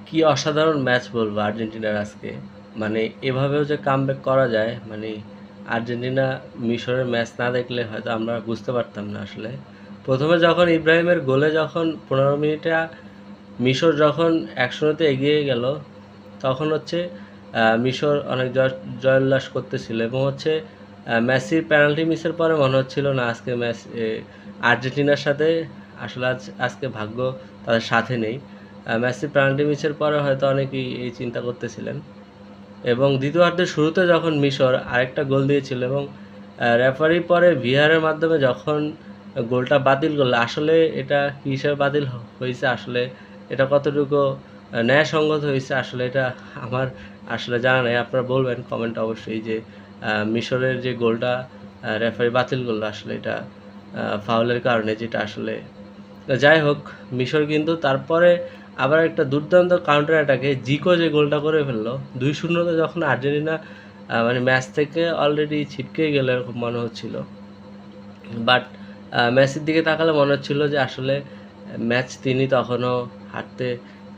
কি অসাধারণ ম্যাচ বলবো আর্জেন্টিনার আজকে। মানে এভাবেও যে কামব্যাক করা যায়, মানে আর্জেন্টিনা মিশরের ম্যাচ না দেখলে হয়তো আমরা বুঝতে পারতাম না আসলে। প্রথমে যখন ইব্রাহিমের গোলে যখন 15 মিনিটে মিশর যখন 1-0-তে এগিয়ে গেল, তখন হচ্ছে মিশর অনেক জয়োল্লাস করতেছিল এবং হচ্ছে মেসির পেনাল্টি মিসের পরে মনে হচ্ছিল না আজকে ম্যাচ আর্জেন্টিনার সাথে আসলে আজকে ভাগ্য তাদের সাথে নেই। মেসির পেনাল্টি মিসের পরে হয়তো অনেকেই এই চিন্তা করতেছিলেন এবং দ্বিতীয়ার্ধের শুরুতে যখন মিশর আরেকটা গোল দিয়েছিল এবং রেফারি পরে ভিআরের মাধ্যমে যখন গোলটা বাতিল করলো, আসলে এটা কী হিসেবে বাতিল হয়েছে, আসলে এটা কতটুকু ন্যায়সঙ্গত হয়েছে, আসলে এটা আমার আসলে জানা নেই। আপনারা বলবেন কমেন্টে অবশ্যই যে মিশরের যে গোলটা রেফারি বাতিল করলো আসলে এটা ফাউলের কারণে, যেটা আসলে যাই হোক। মিশর কিন্তু তারপরে আবার একটা দুর্দান্ত কাউন্টার অ্যাটাকে জিকো যে গোলটা করে ফেললো 2-0-তে, যখন আর্জেন্টিনা মানে ম্যাচ থেকে অলরেডি ছিটকে গেলে এরকম মনে হচ্ছিল। বাট মেসির দিকে তাকালে মনে হচ্ছিল যে আসলে ম্যাচ তিনি তখনও হারতে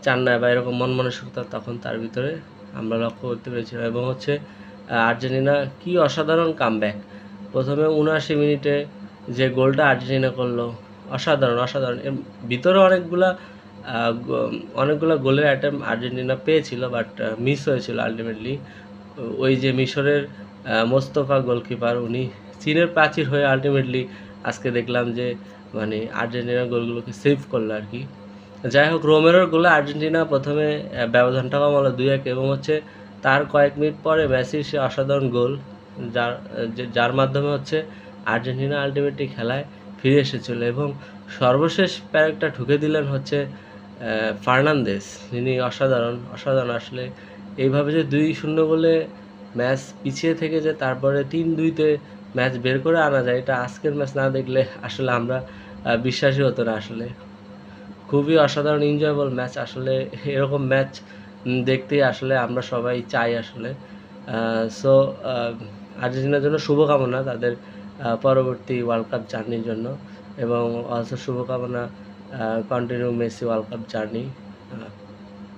চান না, বা এরকম মন মানসিকতা তখন তার ভিতরে আমরা লক্ষ্য করতে পেরেছিলাম। এবং হচ্ছে আর্জেন্টিনা কি অসাধারণ কামব্যাক। প্রথমে 79 মিনিটে যে গোলটা আর্জেন্টিনা করলো, অসাধারণ অসাধারণ। এর ভিতরে অনেকগুলো গোলের অ্যাটেম্প আর্জেন্টিনা পেয়েছিল, বাট মিস হয়েছিল আলটিমেটলি। ওই যে মিশরের মোস্তফা গোলকিপার, উনি চীনের প্রাচীর হয়ে আলটিমেটলি আজকে দেখলাম যে মানে আর্জেন্টিনার গোলগুলোকে সেভ করলো আর কি। যাই হোক, রোমেরোর গোলে আর্জেন্টিনা প্রথমে ব্যবধানটা কমালো 2-1 এবং হচ্ছে তার কয়েক মিনিট পরে মেসির সে অসাধারণ গোল, যার মাধ্যমে হচ্ছে আর্জেন্টিনা আলটিমেটলি খেলায় ফিরে এসেছিল। এবং সর্বশেষ প্যারেকটা ঠুকে দিলেন হচ্ছে ফার্নান্দেস, যিনি অসাধারণ অসাধারণ আসলে। এইভাবে যে 2-0 গোলে ম্যাচ পিছিয়ে থেকে যে তারপরে 3-2-তে ম্যাচ বের করে আনা যায়, এটা আজকের ম্যাচ না দেখলে আসলে আমরা বিশ্বাসই হতো না আসলে। খুবই অসাধারণ এনজয়েবল ম্যাচ আসলে। এরকম ম্যাচ দেখতেই আসলে আমরা সবাই চাই আসলে। সো আর্জেন্টিনার জন্য শুভকামনা তাদের পরবর্তী ওয়ার্ল্ড কাপ জার্নির জন্য, এবং অলসো শুভকামনা continue Messi world cup journey.